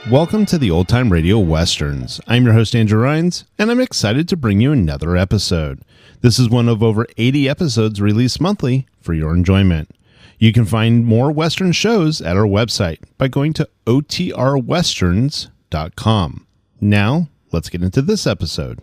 Welcome to the Old Time Radio Westerns. I'm your host, Andrew Rhynes, and I'm excited to bring you another episode. This is one of over 80 episodes released monthly for your enjoyment. You can find more Western shows at our website by going to OTRwesterns.com. Now, let's get into this episode.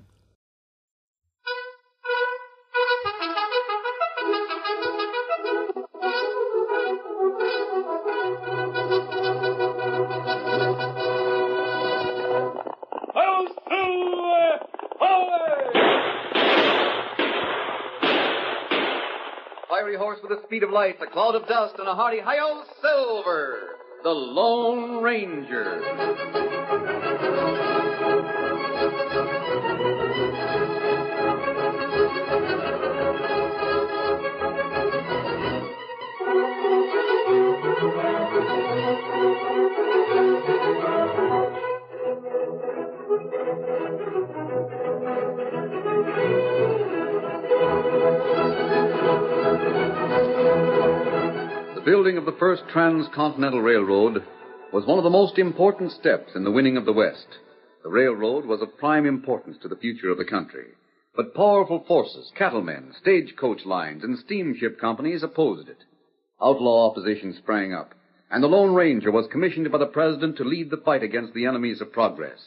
Fiery horse with the speed of light, a cloud of dust, and a hearty hi-yo silver, the Lone Ranger. The building of the first transcontinental railroad was one of the most important steps in the winning of the West. The railroad was of prime importance to the future of the country. But powerful forces, cattlemen, stagecoach lines, and steamship companies opposed it. Outlaw opposition sprang up, and the Lone Ranger was commissioned by the President to lead the fight against the enemies of progress.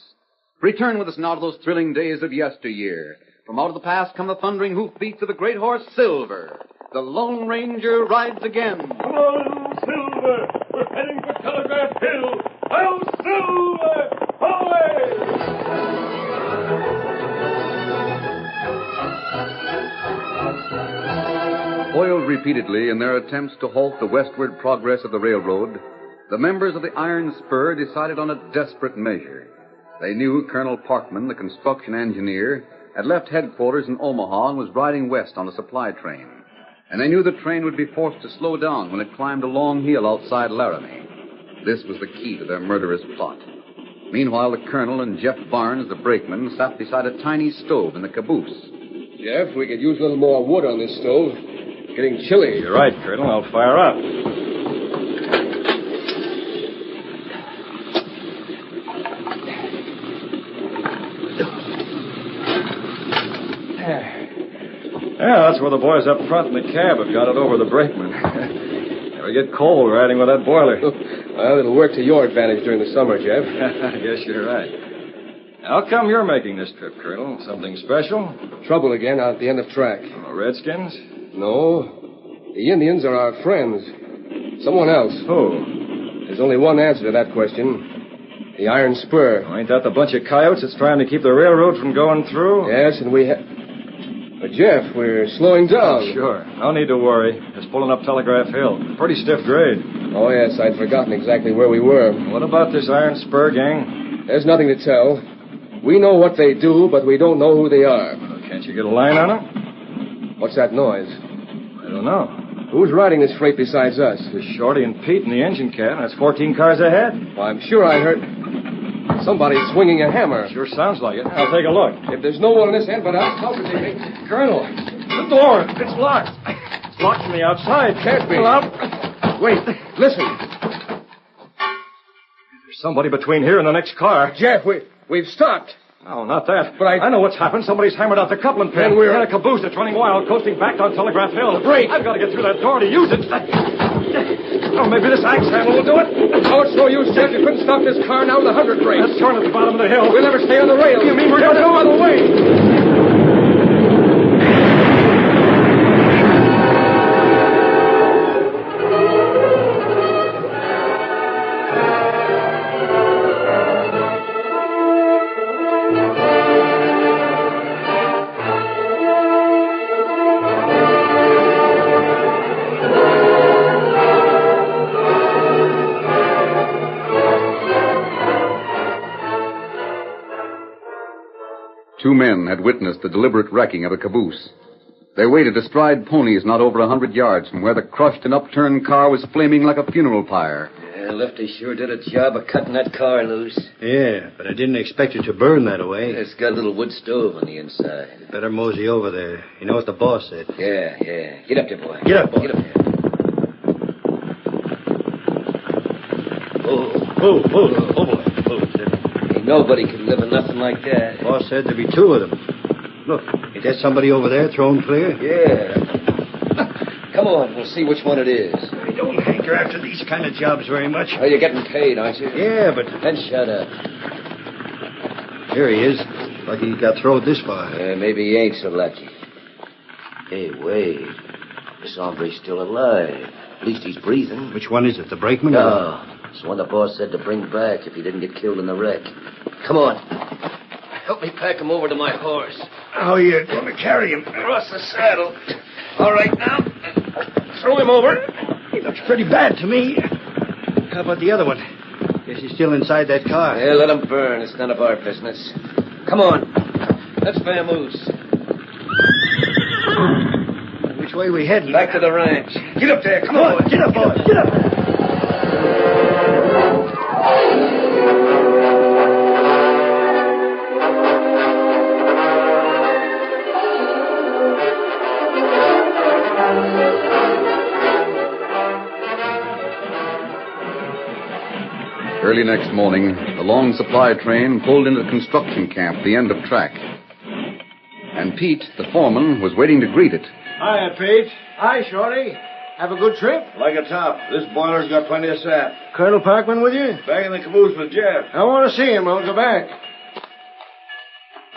Return with us now to those thrilling days of yesteryear. From out of the past come the thundering hoofbeats of the great horse Silver. The Lone Ranger rides again. Come on, Silver! We're heading for Telegraph Hill! Hi-yo, Silver! Away! Foiled repeatedly in their attempts to halt the westward progress of the railroad, the members of the Iron Spur decided on a desperate measure. They knew Colonel Parkman, the construction engineer, had left headquarters in Omaha and was riding west on a supply train. And they knew the train would be forced to slow down when it climbed a long hill outside Laramie. This was the key to their murderous plot. Meanwhile, the colonel and Jeff Barnes, the brakeman, sat beside a tiny stove in the caboose. Jeff, we could use a little more wood on this stove. It's getting chilly. You're right, Colonel. I'll fire up. Yeah, that's where the boys up front in the cab have got it over the brakeman. Never get cold riding with that boiler. Well, it'll work to your advantage during the summer, Jeff. I guess you're right. How come you're making this trip, Colonel? Something special? Trouble again out at the end of track. Oh, Redskins? No. The Indians are our friends. Someone else. Who? There's only one answer to that question. The Iron Spur. Oh, ain't that the bunch of coyotes that's trying to keep the railroad from going through? Yes, and we have... But, Jeff, we're slowing down. Oh, sure. No need to worry. Just pulling up Telegraph Hill. Pretty stiff grade. Oh, yes, I'd forgotten exactly where we were. What about this Iron Spur gang? There's nothing to tell. We know what they do, but we don't know who they are. Well, can't you get a line on them? What's that noise? I don't know. Who's riding this freight besides us? There's Shorty and Pete in the engine cab. That's 14 cars ahead. Well, I'm sure I heard... Somebody's swinging a hammer. Sure sounds like it. I'll take a look. If there's no one on this end but us, comforting me. Colonel, the door. It's locked. It's locked from the outside. Can't be. Hello? Wait, listen. There's somebody between here and the next car. Jeff, we've stopped. No, not that. But I know what's happened. Somebody's hammered out the coupling pin. And we're in a caboose that's running wild, coasting back down Telegraph Hill. Break. I've got to get through that door to use it. Oh, maybe this axe handle will do it. Oh, it's no use, Jeff. You couldn't stop this car now with 100 brakes. Let's turn at the bottom of the hill. We'll never stay on the rails. You mean we're going to no other way? Two men had witnessed the deliberate wrecking of a caboose. They waited astride ponies not over 100 yards from where the crushed and upturned car was flaming like a funeral pyre. Yeah, Lefty sure did a job of cutting that car loose. Yeah, but I didn't expect it to burn that way. It's got a little wood stove on the inside. Better mosey over there. You know what the boss said. Yeah. Get up there, boy. Get up, boy. Get up there. Oh, boy. Ain't nobody could live in nothing like that. Boss said there'd be two of them. Look, ain't that somebody over there thrown clear? Yeah. Come on, we'll see which one it is. I don't hanker after these kind of jobs very much. Oh, you're getting paid, aren't you? Yeah, but... Then shut up. Here he is. Like he got thrown this far. Yeah, maybe he ain't so lucky. Hey, wait. This hombre's still alive. At least he's breathing. Which one is it, the brakeman? No, it's the one the boss said to bring back if he didn't get killed in the wreck. Come on. Help me pack him over to my horse. How are you going to carry him? Across the saddle. All right, now. Throw him over. He looks pretty bad to me. How about the other one? Guess he's still inside that car. Yeah, let him burn. It's none of our business. Come on. Let's vamoose. Which way we heading? Back to the ranch. Get up there. Come on. Get up, boy. Get up. Early next morning, the long supply train pulled into the construction camp at the end of track. And Pete, the foreman, was waiting to greet it. Hiya, Pete. Hi, Shorty. Have a good trip? Like a top. This boiler's got plenty of sap. Colonel Parkman with you? Back in the caboose with Jeff. I want to see him. I'll go back.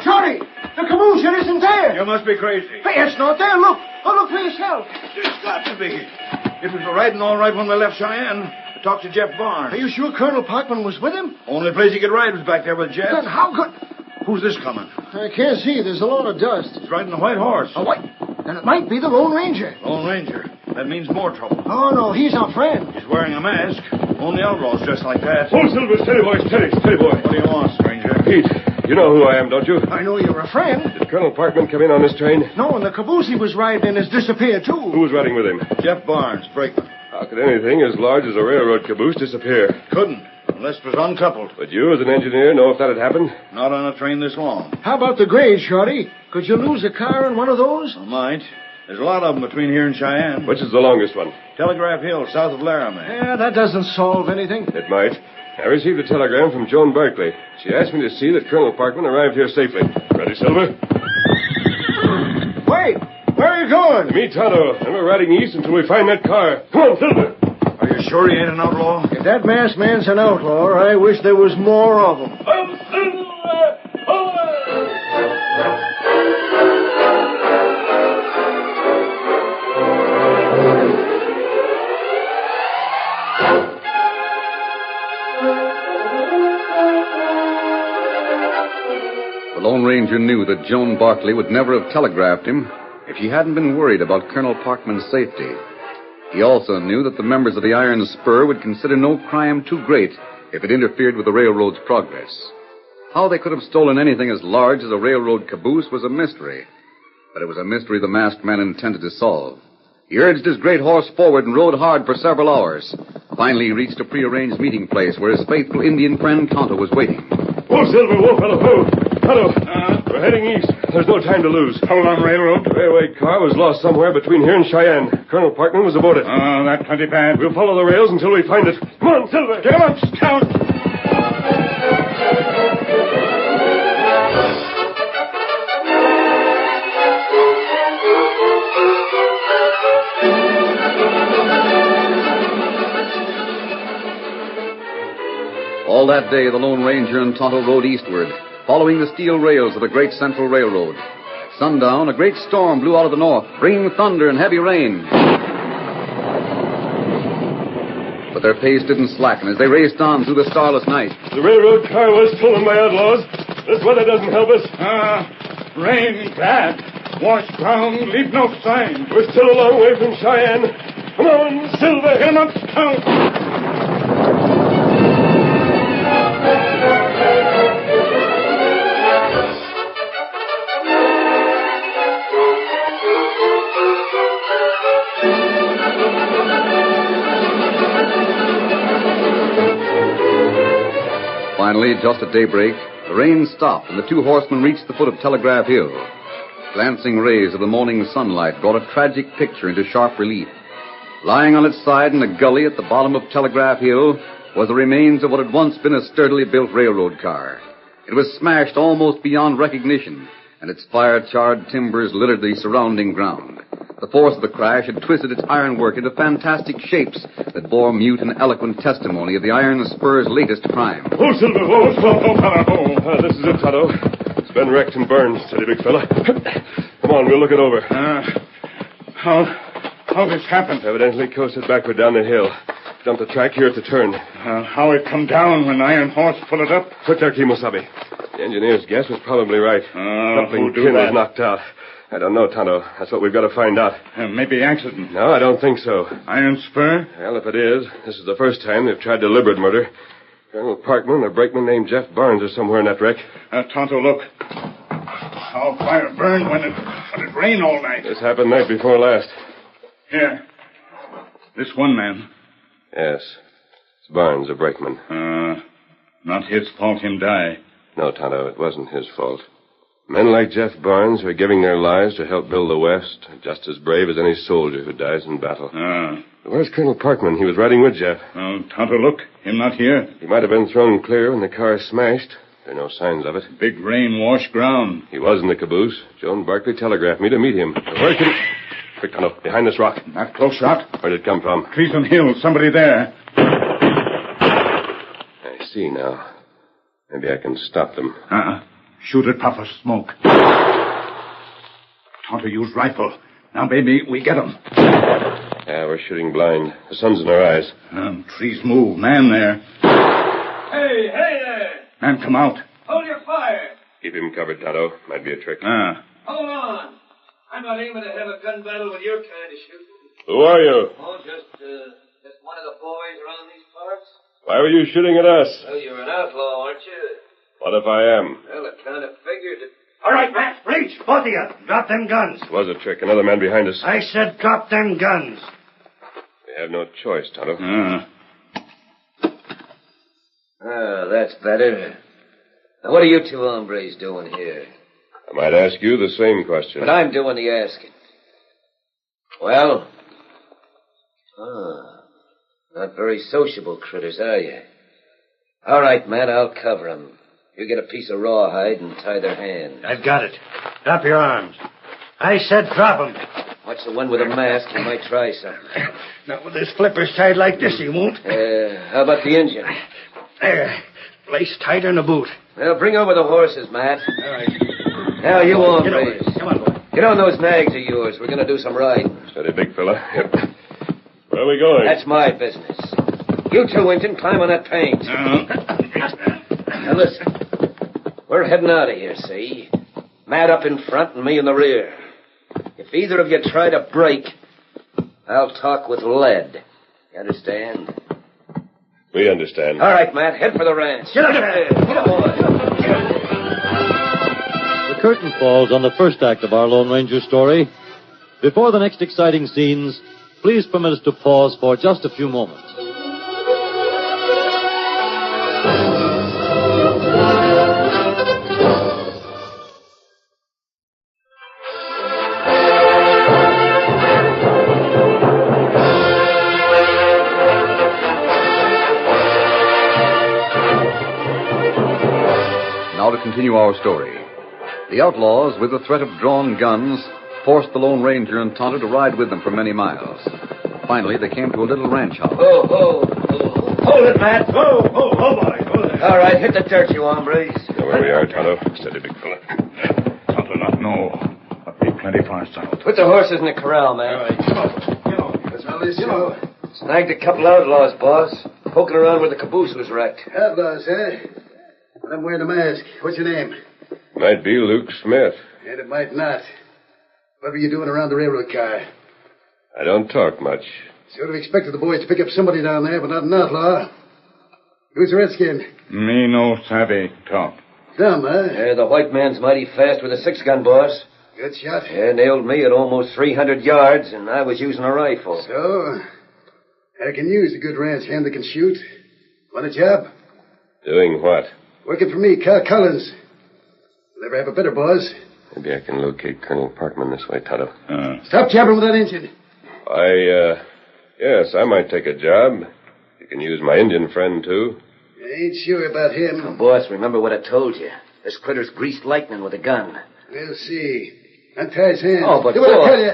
Shorty! The caboose, it isn't there! You must be crazy. Hey, it's not there. Look. Oh, look for yourself. It's got to be. It was riding all right when we left Cheyenne. I talked to Jeff Barnes. Are you sure Colonel Parkman was with him? Only place he could ride was back there with Jeff. Then how could... Who's this coming? I can't see. There's a lot of dust. He's riding a white horse. A white? Then it might be the Lone Ranger. Lone Ranger. That means more trouble. Oh, no, he's our friend. He's wearing a mask. Only outlaws dressed like that. Oh, Silver, steady, boy, steady, boy. What do you want, stranger? Pete, you know who I am, don't you? I know you're a friend. Did Colonel Parkman come in on this train? No, and the caboose he was riding in has disappeared, too. Who was riding with him? Jeff Barnes, brakeman. How could anything as large as a railroad caboose disappear? Couldn't, unless it was uncoupled. But you, as an engineer, know if that had happened? Not on a train this long. How about the grades, Shorty? Could you lose a car in one of those? I might. There's a lot of them between here and Cheyenne. Which is the longest one? Telegraph Hill, south of Laramie. Yeah, that doesn't solve anything. It might. I received a telegram from Joan Barkley. She asked me to see that Colonel Parkman arrived here safely. Ready, Silver? Wait! Where are you going? To meet Tonto, and we're riding east until we find that car. Come on, Silver! Are you sure he ain't an outlaw? If that masked man's an outlaw, I wish there was more of them. Oh, Silver! The Lone Ranger knew that Joan Barkley would never have telegraphed him if she hadn't been worried about Colonel Parkman's safety. He also knew that the members of the Iron Spur would consider no crime too great if it interfered with the railroad's progress. How they could have stolen anything as large as a railroad caboose was a mystery, but it was a mystery the masked man intended to solve. He urged his great horse forward and rode hard for several hours. Finally, he reached a prearranged meeting place where his faithful Indian friend Tonto was waiting. Whoa, Silver, whoa, fellow, whoa! Tonto, we're heading east. There's no time to lose. How long, railroad? The railway car was lost somewhere between here and Cheyenne. Colonel Parkman was aboard it. Oh, that's plenty bad. We'll follow the rails until we find it. Come on, Silver! Get him up, Scout! All that day, the Lone Ranger and Tonto rode eastward, following the steel rails of the great Central Railroad. At sundown, a great storm blew out of the north, bringing thunder and heavy rain. But their pace didn't slacken as they raced on through the starless night. The railroad car was stolen by outlaws. This weather doesn't help us. Rain bad. Wash ground, leave no sign. We're still a long way from Cheyenne. Come on, Silver! Get him up, Scout! Finally, just at daybreak, the rain stopped and the two horsemen reached the foot of Telegraph Hill. Glancing rays of the morning sunlight brought a tragic picture into sharp relief. Lying on its side in a gully at the bottom of Telegraph Hill was the remains of what had once been a sturdily built railroad car. It was smashed almost beyond recognition, and its fire-charred timbers littered the surrounding ground. The force of the crash had twisted its ironwork into fantastic shapes that bore mute and eloquent testimony of the iron spur's latest crime. Oh, Silver! This is it, Tonto. It's been wrecked and burned, steady, big fella. Come on, we'll look it over. How this happened? Evidently coasted backward down the hill. Jumped the track here at the turn. How it come down when Iron Horse pulled it up? Quick there, Kimosabe. The engineer's guess was probably right. Something pin was knocked out. I don't know, Tonto. That's what we've got to find out. Maybe accident. No, I don't think so. Iron spur? Well, if it is, this is the first time they've tried deliberate murder. Colonel Parkman and a brakeman named Jeff Barnes are somewhere in that wreck. Tonto, look. How fire burned when it rained all night. This happened night before last. Here. This one man. Yes. It's Barnes, a brakeman. Not his fault him die. No, Tonto, it wasn't his fault. Men like Jeff Barnes, who are giving their lives to help build the West, are just as brave as any soldier who dies in battle. Where's Colonel Parkman? He was riding with Jeff. Tonto, look. Him not here. He might have been thrown clear when the car smashed. There are no signs of it. Big rain washed ground. He was in the caboose. Joan Barkley telegraphed me to meet him. Where can... Quick, Tonto, behind this rock. Not close shot. Where did it come from? Treason Hill. Somebody there. I see now. Maybe I can stop them. Shoot at puff of smoke. Tonto used rifle. Now, baby, we get 'em. Yeah, we're shooting blind. The sun's in our eyes. Trees move. Man there. Hey there! Man, come out. Hold your fire. Keep him covered, Tonto. Might be a trick. Hold on. I'm not aiming to have a gun battle with your kind of shooting. Who are you? Oh, just one of the boys around these parts. Why were you shooting at us? Well, you're an outlaw, aren't you? What if I am? Well, I kind of figured it. All right, Matt. Reach, both of you. Drop them guns. It was a trick. Another man behind us. I said drop them guns. We have no choice, Tonto. That's better. Now, what are you two hombres doing here? I might ask you the same question. But I'm doing the asking. Well? Not very sociable critters, are you? All right, man, I'll cover 'em. You get a piece of rawhide and tie their hands. I've got it. Drop your arms. I said drop 'em. Watch the one with a mask. He might try something. Not with his flippers tied like this, he won't. How about the engine? There. Laced tighter than a boot. Well, bring over the horses, Matt. All right. Now, you hombres. Come on, boy. Get on those nags of yours. We're going to do some riding. Steady, big fella. Yep. Where are we going? That's my business. You two, Injun, climb on that paint. Now, listen. We're heading out of here, see? Matt up in front and me in the rear. If either of you try to break, I'll talk with lead. You understand? We understand. All right, Matt, head for the ranch. Get up there. Get up, boy. The curtain falls on the first act of our Lone Ranger story. Before the next exciting scenes, please permit us to pause for just a few moments. Now to continue our story. The outlaws, with the threat of drawn guns, forced the Lone Ranger and Tonto to ride with them for many miles. Finally, they came to a little ranch house. Hold it, Matt. Whoa, boy. All right, hit the dirt, you hombres. Know where we are, Tonto. Steady, big fella. Tonto not know. But be plenty far south. Put the horses in the corral, man. All right, come on. Snagged a couple outlaws, boss. Poking around where the caboose was wrecked. Outlaws, eh? But I'm wearing a mask. What's your name? Might be Luke Smith. And it might not. What were you doing around the railroad car? I don't talk much. Sort of expected the boys to pick up somebody down there, but not an outlaw. Who's a redskin? Me no savvy talk. Some, huh? The white man's mighty fast with a 6-gun, boss. Good shot. Nailed me at almost 300 yards, and I was using a rifle. So, I can use a good ranch hand that can shoot. Want a job? Doing what? Working for me, Cal Collins. You'll never have a better boss. Maybe I can locate Colonel Parkman this way, Tonto. Stop jabbering with that engine. Yes, I might take a job. You can use my Indian friend, too. I ain't sure about him. Oh, boss, remember what I told you. This critter's greased lightning with a gun. We'll see. Untie his hands. Oh, but do what I tell you.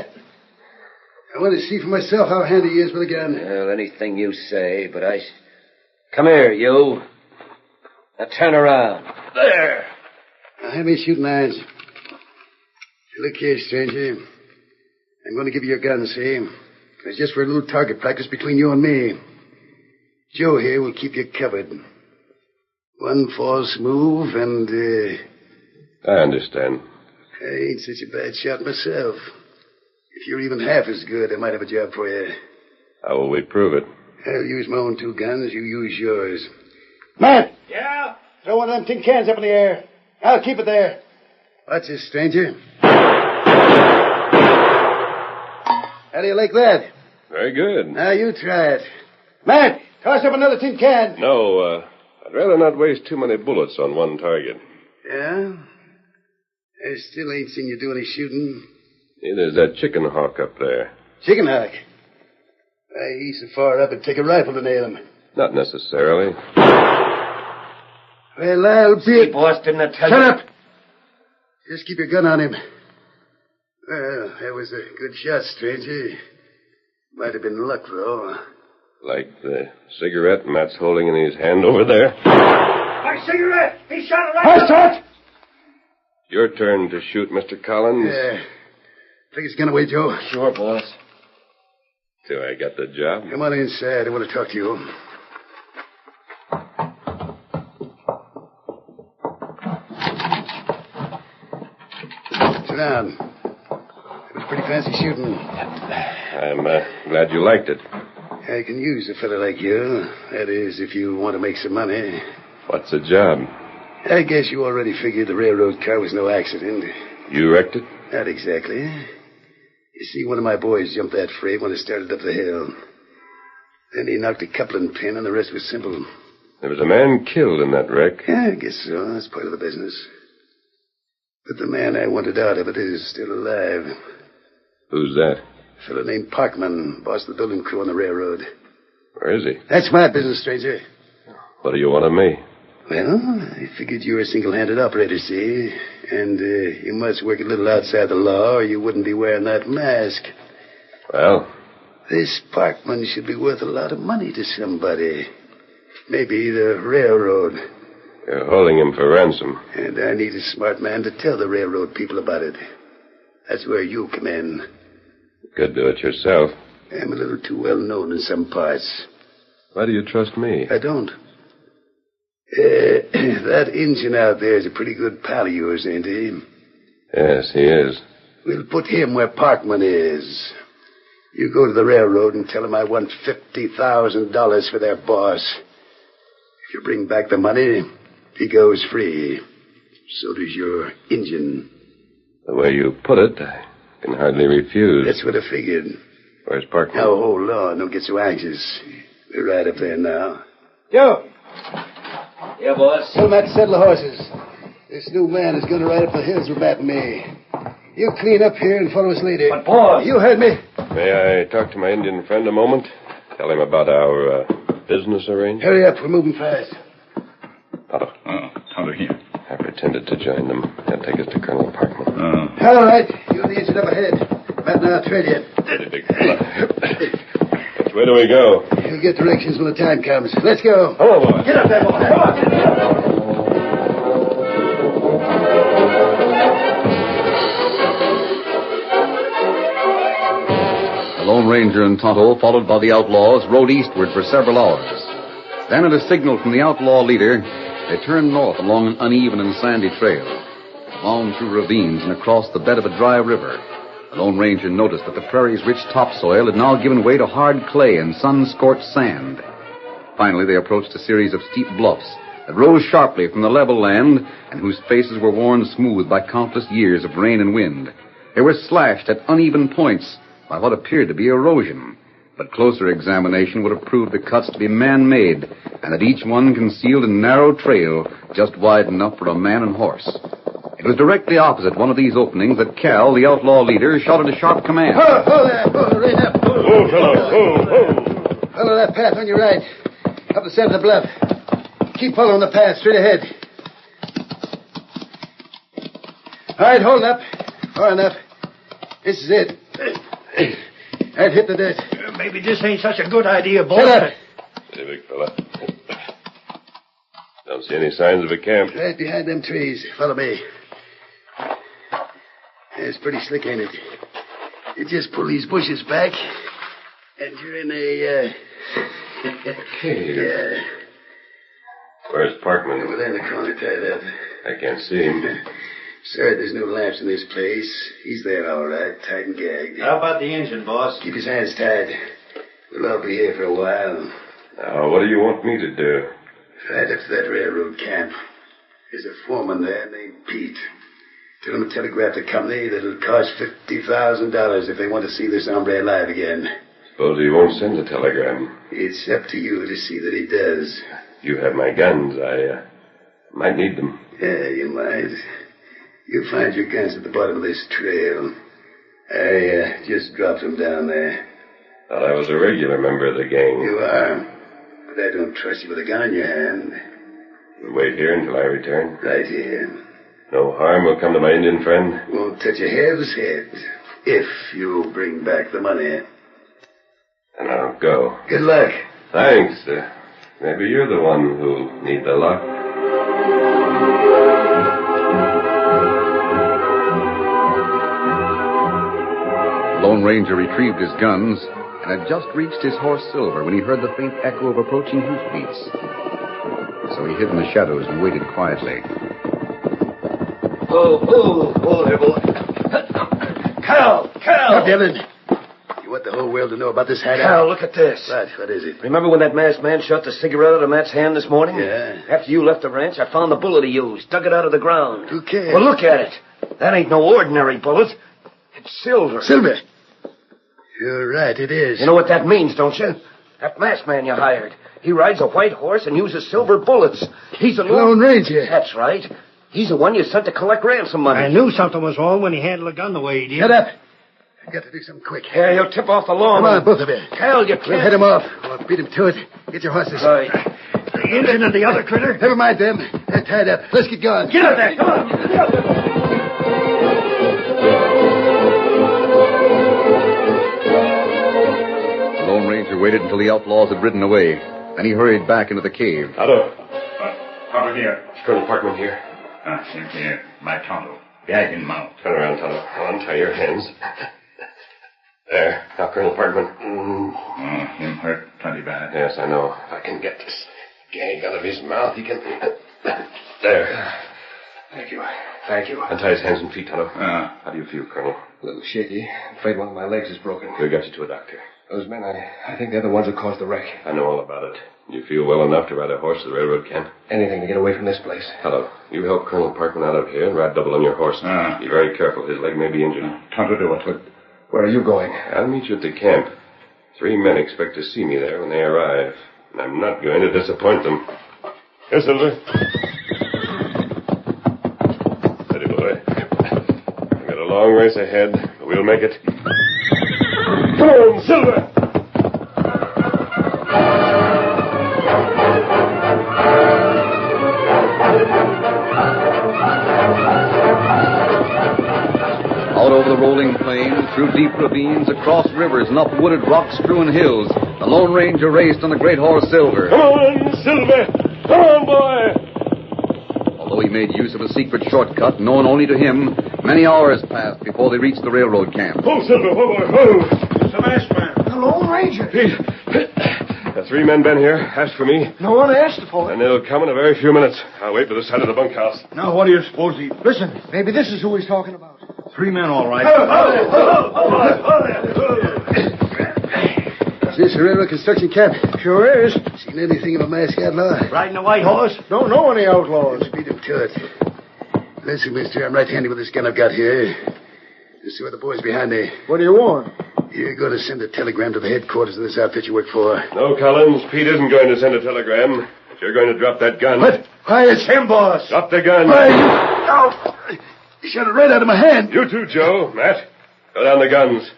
I want to see for myself how handy he is with a gun. Well, anything you say, but I... Come here, you. Now turn around. There. Now, have me shooting irons. Look here, stranger. I'm going to give you your gun, see? It's just for a little target practice between you and me. Joe here will keep you covered. One false move and, I understand. I ain't such a bad shot myself. If you're even half as good, I might have a job for you. How will we prove it? I'll use my own 2 guns. You use yours. Matt! Yeah? Throw one of them tin cans up in the air. I'll keep it there. Watch this, stranger. How do you like that? Very good. Now you try it. Matt, toss up another tin can. No, I'd rather not waste too many bullets on one target. Yeah? I still ain't seen you do any shooting. There's that chicken hawk up there. Chicken hawk? He's so far up it'd take a rifle to nail him. Not necessarily. Well, I'll be... See, boss, didn't I tell you? Shut up! Just keep your gun on him. Well, that was a good shot, stranger. Might have been luck, though. Like the cigarette Matt's holding in his hand over there. My cigarette! He shot it right... Start! Your turn to shoot, Mr. Collins. Yeah. Take his gun away, Joe. Sure, boss. Do I get the job? Come on inside. I want to talk to you. Sit down. It was pretty fancy shooting. I'm glad you liked it. I can use a fella like you. That is, if you want to make some money. What's the job? I guess you already figured the railroad car was no accident. You wrecked it? Not exactly. You see, one of my boys jumped that freight when it started up the hill. Then he knocked a coupling pin, and the rest was simple. There was a man killed in that wreck. Yeah, I guess so. That's part of the business. But the man I wanted out of it is still alive. Who's that? A fellow named Parkman, boss of the building crew on the railroad. Where is he? That's my business, stranger. What do you want of me? Well, I figured you were a single-handed operator, see? And you must work a little outside the law, or you wouldn't be wearing that mask. Well? This Parkman should be worth a lot of money to somebody. Maybe the railroad. You're holding him for ransom. And I need a smart man to tell the railroad people about it. That's where you come in. You could do it yourself. I'm a little too well known in some parts. Why do you trust me? I don't. That Injun out there is a pretty good pal of yours, ain't he? Yes, he is. We'll put him where Parkman is. You go to the railroad and tell him I want $50,000 for their boss. If you bring back the money, he goes free. So does your Injun. The way you put it, I can hardly refuse. That's what I figured. Where's Parkman? Now, hold on. Don't get so anxious. We're right up there now. Joe! Yeah, boss? Tell Matt to settle the horses. This new man is going to ride up the hills with Matt and me. You clean up here and follow us later. But, boss... You heard me. May I talk to my Indian friend a moment? Tell him about our business arrangement? Hurry up. We're moving fast. Tonto. Tonto here. I pretended to join them. They'll take us to Colonel Parkman. All right. You're the engine up ahead. Matt and I'll trail you. Steady, big fella. Which way do we go? You'll get directions when the time comes. Let's go. Come on, boy. Get up there, boy. Come on. The Lone Ranger and Tonto, followed by the outlaws, rode eastward for several hours. Then, at a signal from the outlaw leader, they turned north along an uneven and sandy trail, wound through ravines and across the bed of a dry river. The Lone Ranger noticed that the prairie's rich topsoil had now given way to hard clay and sun-scorched sand. Finally, they approached a series of steep bluffs that rose sharply from the level land and whose faces were worn smooth by countless years of rain and wind. They were slashed at uneven points by what appeared to be erosion. But closer examination would have proved the cuts to be man-made, and that each one concealed a narrow trail just wide enough for a man and horse. It was directly opposite one of these openings that Cal, the outlaw leader, shouted a sharp command. Hold there. Hold right up. Whoa, fellow. Follow that path on your right. Up the side of the bluff. Keep following the path straight ahead. All right, hold up. Far enough. This is it. I'd hit the dirt. Maybe this ain't such a good idea, boss. Shut up. Hey, big fella. Don't see any signs of a camp. Right behind them trees. Follow me. It's pretty slick, ain't it? You just pull these bushes back, and you're in a, Cave. Yeah. Where's Parkman? Over there in the corner, tied up. I can't see him. Sorry, there's no lamps in this place. He's there, all right, tied and gagged. How about the engine, boss? Keep his hands tied. We'll all be here for a while. Now, what do you want me to do? Right up to that railroad camp. There's a foreman there named Pete. Tell him to telegraph the company that it'll cost $50,000 if they want to see this hombre alive again. Suppose he won't send a telegram. It's up to you to see that he does. You have my guns. I might need them. Yeah, you might. You'll find your guns at the bottom of this trail. I just dropped them down there. Thought I was a regular member of the gang. You are. But I don't trust you with a gun in your hand. We'll wait here until I return. Right here. No harm will come to my Indian friend. Won't touch a hair's head. If you bring back the money. And I'll go. Good luck. Thanks. Maybe you're the one who'll need the luck. The Lone Ranger retrieved his guns and had just reached his horse Silver when he heard the faint echo of approaching hoofbeats. So he hid in the shadows and waited quietly. Oh there, boy. Cal! Now, Devlin, you want the whole world to know about this hideout? Cal, look at this. What is it? Remember when that masked man shot the cigarette out of Matt's hand this morning? Yeah. After you left the ranch, I found the bullet he used, dug it out of the ground. Who cares? Well, look at it. That ain't no ordinary bullet. It's silver. Silver. You're right, it is. You know what that means, don't you? That masked man you hired. He rides a white horse and uses silver bullets. He's a Lone Ranger. That's right. He's the one you sent to collect ransom money. I knew something was wrong when he handled a gun the way he did. Shut up. I've got to do something quick. Yeah, he'll tip off the lawn. Come on, both of you. Cal, you can't. We'll head him off. We'll beat him to it. Get your horses. Right. The engine and the other critter? Never mind them. They're tied up. Let's get going. Get up there. Come on. Get up there. The Lone Ranger waited until the outlaws had ridden away. Then he hurried back into the cave. Tonto. Over here. Colonel Parkman here. Him here. My Tonto. Gag and mount. Turn around, Tonto. I'll untie your hands. There. Now, Colonel Parkman. Him hurt plenty bad. Yes, I know. If I can get this gag out of his mouth, he can... There. Thank you. Thank you. Untie his hands and feet, Tonto. How do you feel, Colonel? A little shaky. Afraid one of my legs is broken. We got you to a doctor. Those men, I think they're the ones that caused the wreck. I know all about it. You feel well enough to ride a horse to the railroad camp? Anything to get away from this place. Hello. You help Colonel Parkman out of here and ride double on your horse. Be very careful. His leg may be injured. Tonto do it. But where are you going? I'll meet you at the camp. 3 men expect to see me there when they arrive. And I'm not going to disappoint them. Here, Silver. Steady, boy. We've got a long race ahead, but we'll make it. Come on, Silver! Out over the rolling plains, through deep ravines, across rivers, and up wooded, rock-strewn hills, the Lone Ranger raced on the great horse Silver. Come on, Silver! Come on, boy! Although he made use of a secret shortcut known only to him, many hours passed before they reached the railroad camp. Ho, Silver! Ho, boy! Ho! It's the masked man. The Lone Ranger. The 3 men been here, asked for me, No one asked for it. and they'll come in a very few minutes. I'll wait by the side of the bunkhouse. Now, what do you suppose he... Listen, maybe this is who he's talking about. 3 men, all right. Is this a railroad construction camp? Sure is. Seen anything of a masked outlaw? Riding a white horse? Don't know any outlaws. Let's beat him to it. Listen, mister, I'm right-handed with this gun I've got here. You see what the boys behind me. What do you want? You're going to send a telegram to the headquarters of this outfit you work for. No, Collins. Pete isn't going to send a telegram. But you're going to drop that gun. What? Why, it's him, boss. Drop the gun. Why, you... You shot it right out of my hand. You too, Joe. Matt, go down the guns.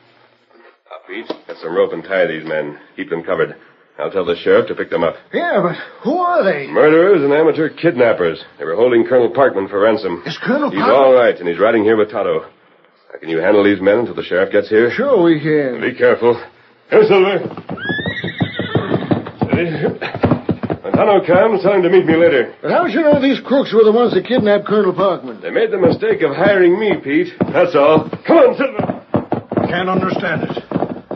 Now, Pete, get some rope and tie these men. Keep them covered. I'll tell the sheriff to pick them up. Yeah, but who are they? Murderers and amateur kidnappers. They were holding Colonel Parkman for ransom. Is Colonel He's Parkman? all right, and he's riding here with Tonto. Now, can you handle these men until the sheriff gets here? Sure we can. Be careful. Here, Silver. Steady. When Tonto comes, tell him to meet me later. But how'd you know these crooks were the ones that kidnapped Colonel Parkman? They made the mistake of hiring me, Pete. That's all. Come on, Silver. Can't understand it.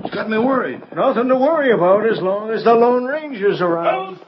It's got me worried. Nothing to worry about as long as the Lone Ranger's around.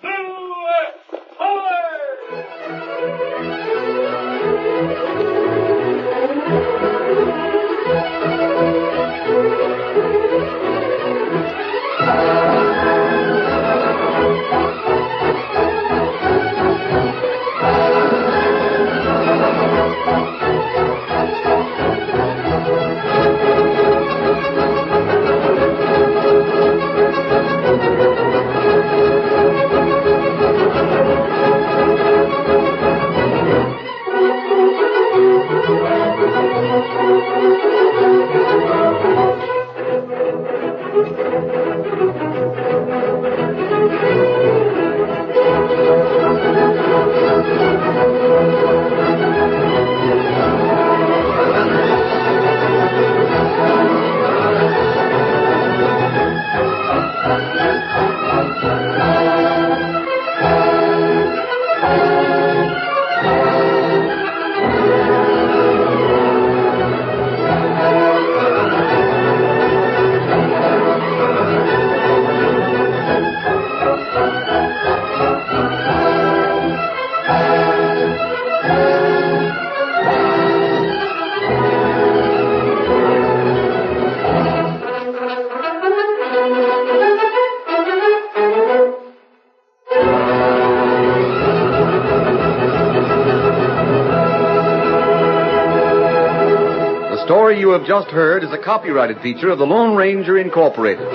The story you have just heard is a copyrighted feature of the Lone Ranger Incorporated.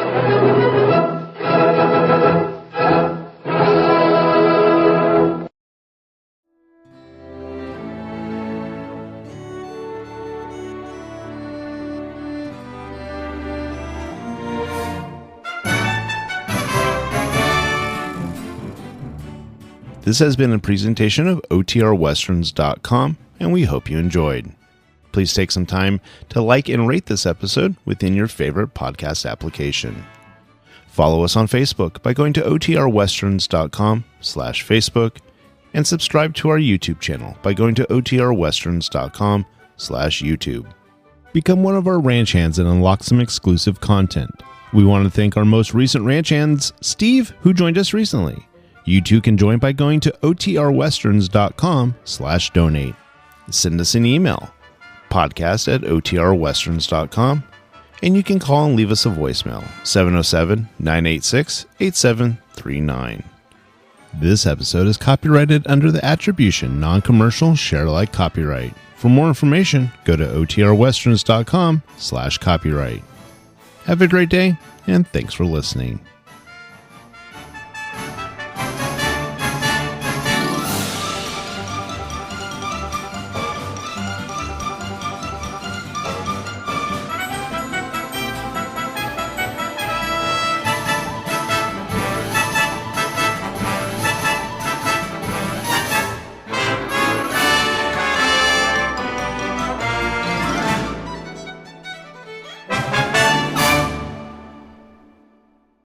This has been a presentation of OTRWesterns.com, and we hope you enjoyed. Please take some time to like and rate this episode within your favorite podcast application. Follow us on Facebook by going to OTRWesterns.com/Facebook, and subscribe to our YouTube channel by going to OTRWesterns.com/YouTube. Become one of our ranch hands and unlock some exclusive content. We want to thank our most recent ranch hands, Steve, who joined us recently. You too can join by going to OTRWesterns.com/donate. Send us an email, podcast@OTRWesterns.com, and you can call and leave us a voicemail, 707-986-8739. This episode is copyrighted under the attribution, non-commercial, share-alike copyright. For more information, go to OTRWesterns.com/copyright. Have a great day, and thanks for listening.